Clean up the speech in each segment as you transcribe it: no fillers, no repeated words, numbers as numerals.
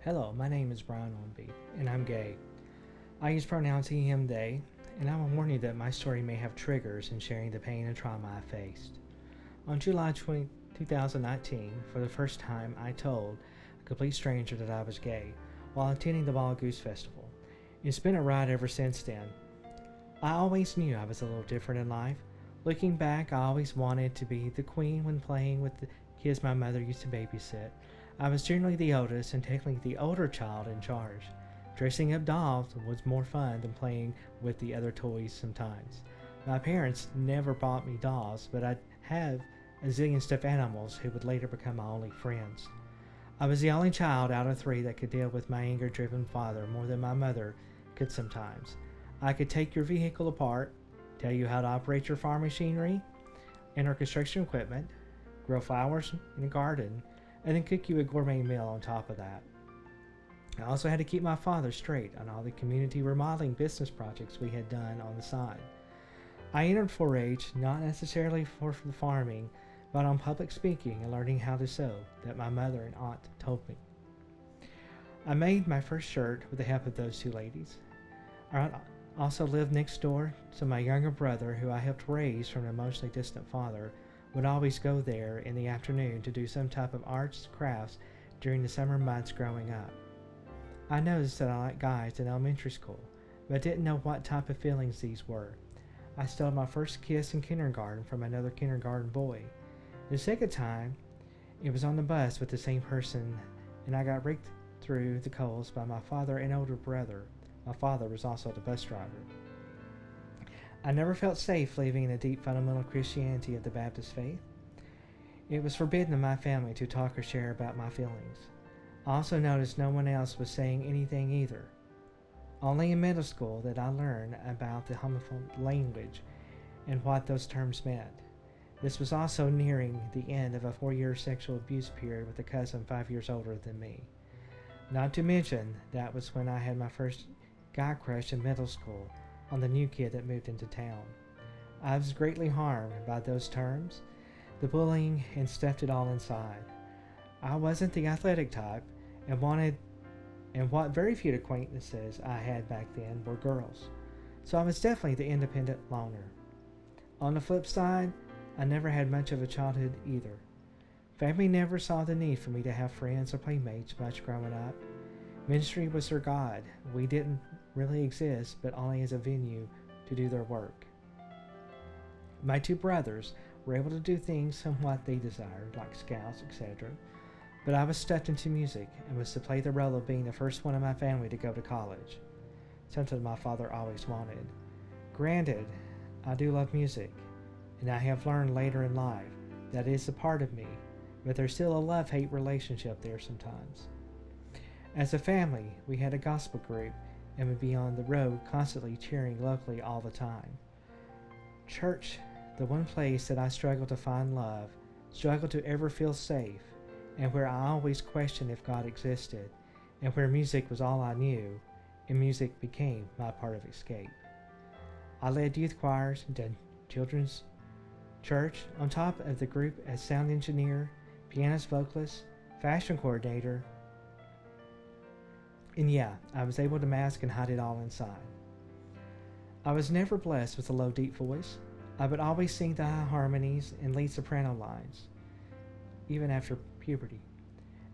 Hello, my name is Bryon and I'm gay. I use pronouns he, him, they, and I will warn you that my story may have triggers in sharing the pain and trauma I faced. On July 2019, for the first time, I told a complete stranger that I was gay while attending the Bald Goose Festival. It's been a ride ever since then. I always knew I was a little different in life. Looking back, I always wanted to be the queen when playing with the kids my mother used to babysit. I was generally the oldest and technically the older child in charge. Dressing up dolls was more fun than playing with the other toys sometimes. My parents never bought me dolls, but I'd have a zillion stuffed animals who would later become my only friends. I was the only child out of three that could deal with my anger-driven father more than my mother could sometimes. I could take your vehicle apart, tell you how to operate your farm machinery and our construction equipment, grow flowers in a garden, and then cook you a gourmet meal on top of that. I also had to keep my father straight on all the community remodeling business projects we had done on the side. I entered 4-H not necessarily for the farming, but on public speaking and learning how to sew that my mother and aunt told me. I made my first shirt with the help of those two ladies. I also lived next door, so my younger brother, who I helped raise from an emotionally distant father, would always go there in the afternoon to do some type of arts, crafts during the summer months growing up. I noticed that I liked guys in elementary school, but didn't know what type of feelings these were. I stole my first kiss in kindergarten from another kindergarten boy. The second time, it was on the bus with the same person, and I got raked through the coals by my father and older brother. My father was also the bus driver. I never felt safe living in the deep fundamental Christianity of the Baptist faith. It was forbidden in my family to talk or share about my feelings. I also noticed no one else was saying anything either. Only in middle school did I learn about the homophobic language and what those terms meant. This was also nearing the end of a 4-year sexual abuse period with a cousin 5 years older than me. Not to mention, that was when I had my first guy crush in middle school on the new kid that moved into town. I was greatly harmed by those terms, the bullying, and stuffed it all inside. I wasn't the athletic type and what very few acquaintances I had back then were girls, so I was definitely the independent loner. On the flip side, I never had much of a childhood either. Family never saw the need for me to have friends or playmates much growing up. Ministry was their God. We didn't really exist, but only as a venue to do their work. My two brothers were able to do things somewhat they desired, like scouts, etc., but I was stuck into music and was to play the role of being the first one in my family to go to college, something my father always wanted. Granted, I do love music, and I have learned later in life that it is a part of me, but there's still a love-hate relationship there sometimes. As a family, we had a gospel group and would be on the road constantly cheering locally all the time. Church, the one place that I struggled to find love, struggled to ever feel safe, and where I always questioned if God existed, and where music was all I knew, and music became my part of escape. I led youth choirs and did children's church on top of the group as sound engineer, pianist, vocalist, fashion coordinator, and yeah, I was able to mask and hide it all inside. I was never blessed with a low, deep voice. I would always sing the high harmonies and lead soprano lines, even after puberty.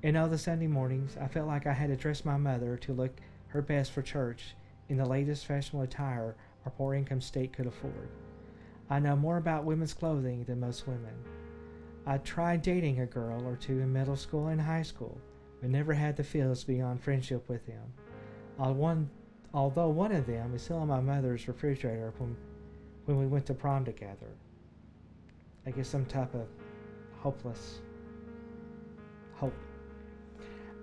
And all the Sunday mornings, I felt like I had to dress my mother to look her best for church in the latest fashionable attire our poor income state could afford. I know more about women's clothing than most women. I tried dating a girl or two in middle school and high school, but never had the feels beyond friendship with them. Although one of them is still in my mother's refrigerator when we went to prom together. I guess some type of hopeless hope.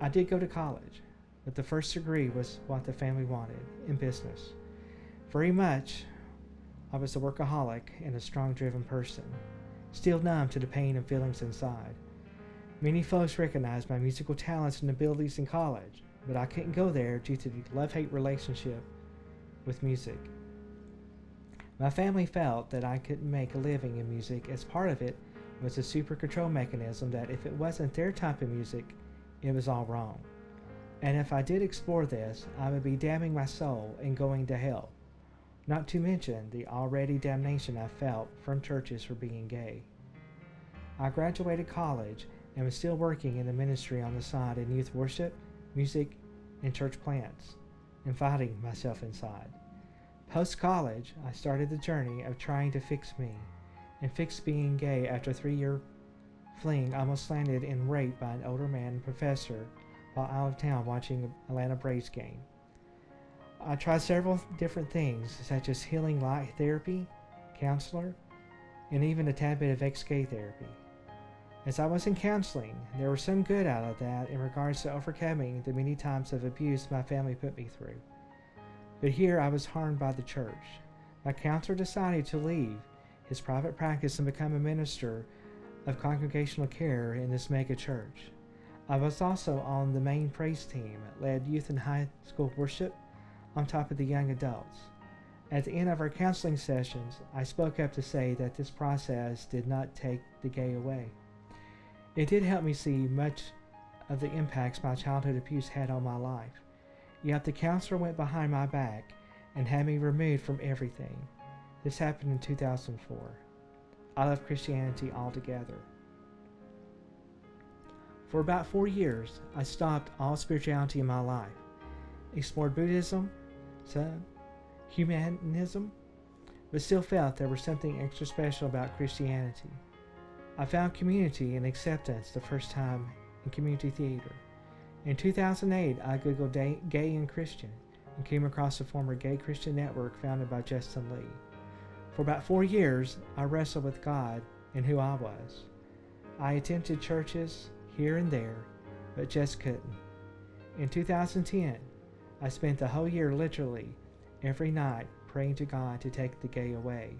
I did go to college, but the first degree was what the family wanted, in business. Very much, I was a workaholic and a strong driven person, still numb to the pain and feelings inside. Many folks recognized my musical talents and abilities in college, but I couldn't go there due to the love-hate relationship with music. My family felt that I couldn't make a living in music, as part of it was a super control mechanism that if it wasn't their type of music, it was all wrong. And if I did explore this, I would be damning my soul and going to hell. Not to mention the already damnation I felt from churches for being gay. I graduated college and was still working in the ministry on the side in youth worship, music, and church plants, inviting myself inside. Post-college, I started the journey of trying to fix me, and fixed being gay after a 3-year fling almost landed in rape by an older man and professor while out of town watching an Atlanta Braves game. I tried several different things, such as healing light therapy, counselor, and even a tad bit of ex-gay therapy. As I was in counseling, there was some good out of that in regards to overcoming the many times of abuse my family put me through. But here I was harmed by the church. My counselor decided to leave his private practice and become a minister of congregational care in this mega church. I was also on the main praise team, led youth and high school worship on top of the young adults. At the end of our counseling sessions, I spoke up to say that this process did not take the gay away. It did help me see much of the impacts my childhood abuse had on my life. Yet the counselor went behind my back and had me removed from everything. This happened in 2004. I left Christianity altogether. For about 4 years, I stopped all spirituality in my life, explored Buddhism, humanism, but still felt there was something extra special about Christianity. I found community and acceptance the first time in community theater. In 2008, I googled gay and Christian and came across the former Gay Christian Network founded by Justin Lee. For about 4 years, I wrestled with God and who I was. I attended churches here and there, but just couldn't. In 2010, I spent the whole year literally every night praying to God to take the gay away.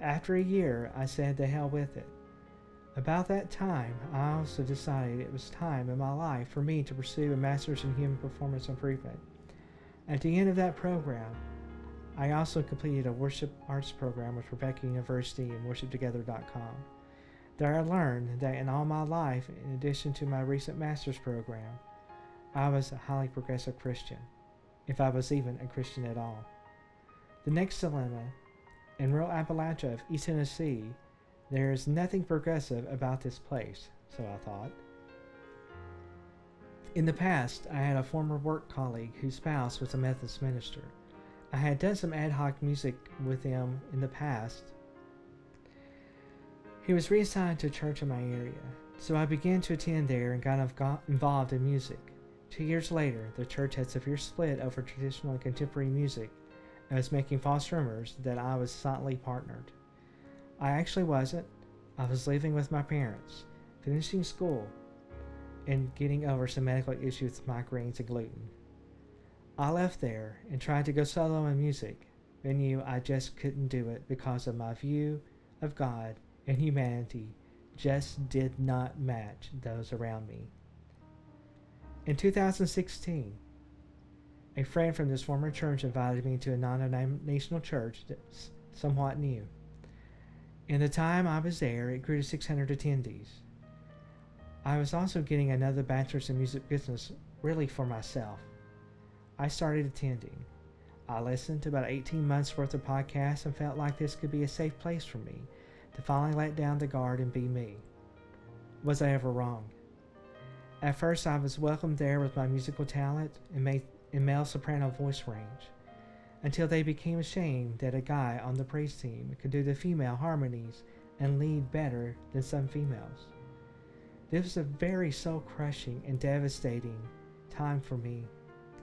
After a year, I said the hell with it. About that time, I also decided it was time in my life for me to pursue a master's in human performance improvement. At the end of that program, I also completed a worship arts program with Rebecca University and worshiptogether.com. There I learned that in all my life, in addition to my recent master's program, I was a highly progressive Christian, if I was even a Christian at all. The next dilemma, in rural Appalachia of East Tennessee, there is nothing progressive about this place, so I thought. In the past, I had a former work colleague whose spouse was a Methodist minister. I had done some ad hoc music with him in the past. He was reassigned to a church in my area, so I began to attend there and got involved in music. 2 years later, the church had severe split over traditional and contemporary music and was making false rumors that I was silently partnered. I actually wasn't. I was living with my parents, finishing school, and getting over some medical issues with migraines and gluten. I left there and tried to go solo in music, but knew I just couldn't do it because of my view of God and humanity just did not match those around me. In 2016, a friend from this former church invited me to a non-denominational church that's somewhat new. In the time I was there, it grew to 600 attendees. I was also getting another bachelor's in music business really for myself. I started attending. I listened to about 18 months worth of podcasts and felt like this could be a safe place for me to finally let down the guard and be me. Was I ever wrong? At first, I was welcomed there with my musical talent and male soprano voice range, until they became ashamed that a guy on the praise team could do the female harmonies and lead better than some females. This was a very soul-crushing and devastating time for me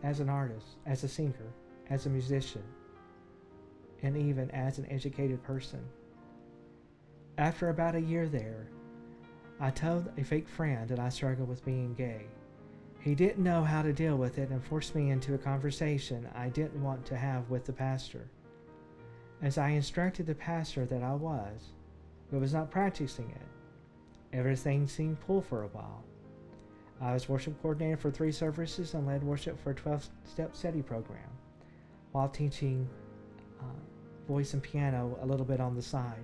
as an artist, as a singer, as a musician, and even as an educated person. After about a year there, I told a fake friend that I struggled with being gay. He didn't know how to deal with it and forced me into a conversation I didn't want to have with the pastor. As I instructed the pastor that I was, but was not practicing it, everything seemed cool for a while. I was worship coordinator for 3 services and led worship for a 12-step study program, while teaching voice and piano a little bit on the side.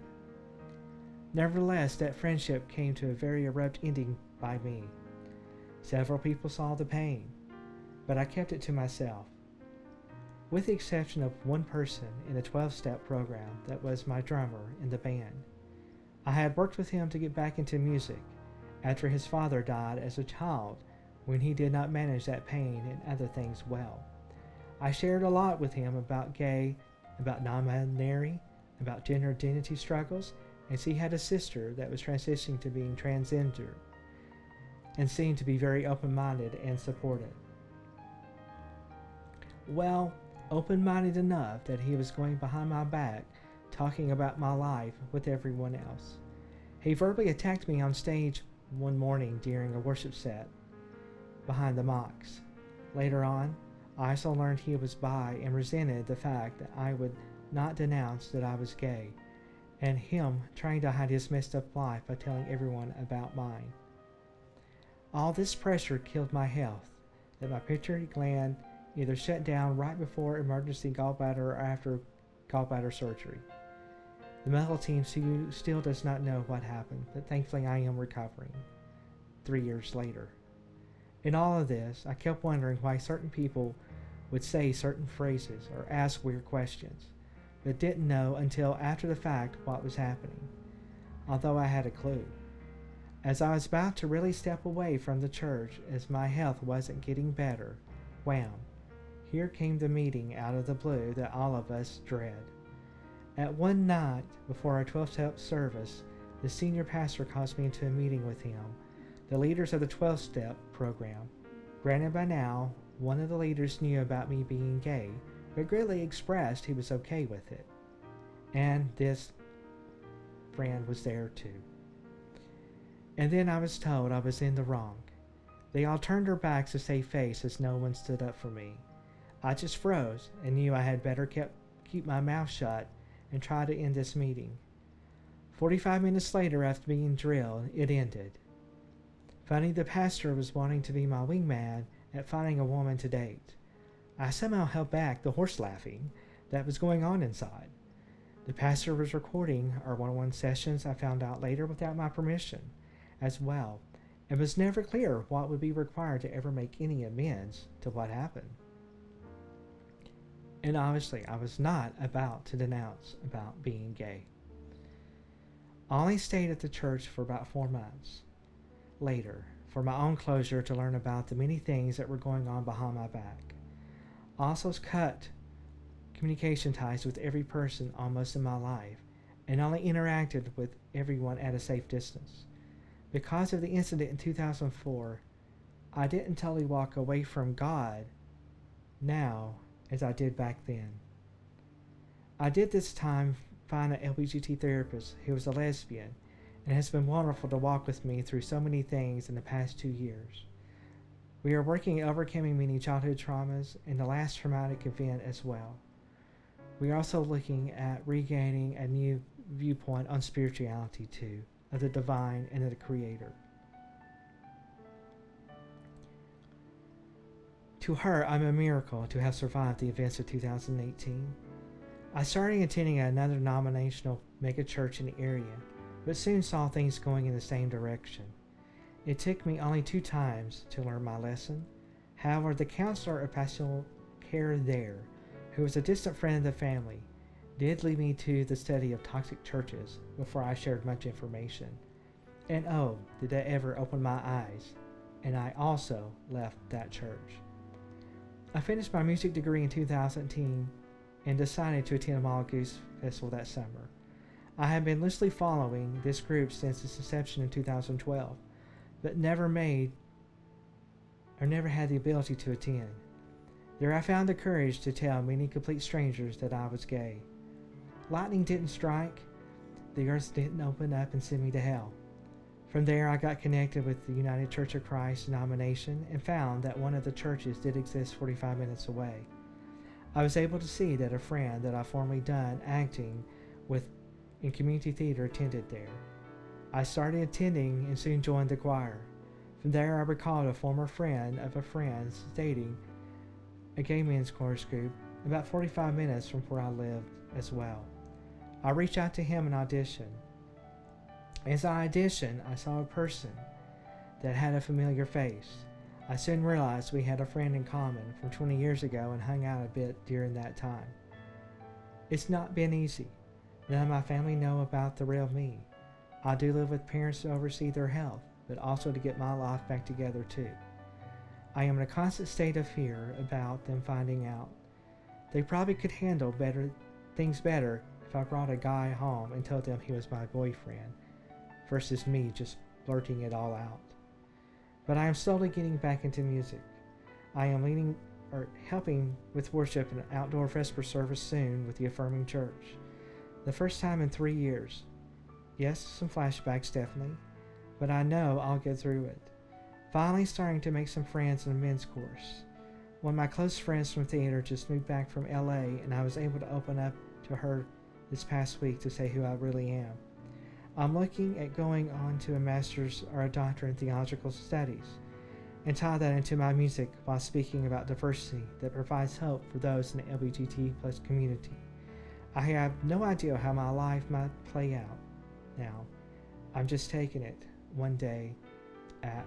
Nevertheless, that friendship came to a very abrupt ending by me. Several people saw the pain. but I kept it to myself. With the exception of one person in a 12-step program that was my drummer in the band. I had worked with him to get back into music after his father died as a child when he did not manage that pain and other things well. I shared a lot with him about gay, about non-binary, about gender identity struggles, as he had a sister that was transitioning to being transgender and seemed to be very open-minded and supportive. Well, open-minded enough that he was going behind my back talking about my life with everyone else. He verbally attacked me on stage one morning during a worship set behind the mocks. Later on, I also learned he was bi and resented the fact that I would not denounce that I was gay, and him trying to hide his messed up life by telling everyone about mine. All this pressure killed my health, that my pituitary gland either shut down right before emergency gallbladder or after gallbladder surgery. The medical team still does not know what happened, but thankfully I am recovering 3 years later. In all of this, I kept wondering why certain people would say certain phrases or ask weird questions, but didn't know until after the fact what was happening, although I had a clue. As I was about to really step away from the church as my health wasn't getting better, wham, here came the meeting out of the blue that all of us dread. At one night before our 12-step service, the senior pastor calls me into a meeting with him, the leaders of the 12-step program. Granted, by now, one of the leaders knew about me being gay, but greatly expressed he was okay with it. And this friend was there too. And then I was told I was in the wrong. They all turned their backs to save face as no one stood up for me. I just froze and knew I had better keep my mouth shut and try to end this meeting. 45 minutes later, after being drilled, it ended. Funny, the pastor was wanting to be my wingman at finding a woman to date. I somehow held back the horse laughing that was going on inside. The pastor was recording our one-on-one sessions, I found out later, without my permission as well. It was never clear what would be required to ever make any amends to what happened. And obviously, I was not about to denounce about being gay. I only stayed at the church for about 4 months. Later, for my own closure to learn about the many things that were going on behind my back. I also cut communication ties with every person almost in my life, and only interacted with everyone at a safe distance. Because of the incident in 2004, I didn't totally walk away from God now as I did back then. I did this time find an LBGT therapist who was a lesbian and has been wonderful to walk with me through so many things in the past 2 years. We are working at overcoming many childhood traumas and the last traumatic event as well. We are also looking at regaining a new viewpoint on spirituality too, of the divine and of the Creator. To her, I'm a miracle to have survived the events of 2018. I started attending another denominational megachurch in the area, but soon saw things going in the same direction. It took me only 2 times to learn my lesson. However, the counselor of pastoral care there, who was a distant friend of the family, did lead me to the study of toxic churches before I shared much information. And oh, did that ever open my eyes, and I also left that church. I finished my music degree in 2010 and decided to attend a Wild Goose Festival that summer. I have been loosely following this group since its inception in 2012, but never had the ability to attend. There I found the courage to tell many complete strangers that I was gay. Lightning didn't strike, the earth didn't open up and send me to hell. From there I got connected with the United Church of Christ denomination and found that one of the churches did exist 45 minutes away. I was able to see that a friend that I formerly done acting with in community theater attended there. I started attending and soon joined the choir. From there I recalled a former friend of a friend stating a gay men's chorus group about 45 minutes from where I lived as well. I reached out to him and auditioned. As I auditioned, I saw a person that had a familiar face. I soon realized we had a friend in common from 20 years ago and hung out a bit during that time. It's not been easy. None of my family know about the real me. I do live with parents to oversee their health, but also to get my life back together too. I am in a constant state of fear about them finding out. They probably could handle things better if I brought a guy home and told them he was my boyfriend, versus me just blurting it all out. But I am slowly getting back into music. I am helping with worship in an outdoor vesper service soon with the Affirming Church. The first time in 3 years. Yes, some flashbacks definitely, but I know I'll get through it. Finally starting to make some friends in the men's course. One of my close friends from theater just moved back from LA, and I was able to open up to her this past week to say who I really am. I'm looking at going on to a master's or a doctorate in theological studies and tie that into my music while speaking about diversity that provides hope for those in the LBGT plus community. I have no idea how my life might play out now. I'm just taking it one day at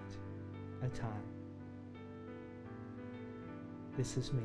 a time. This is me.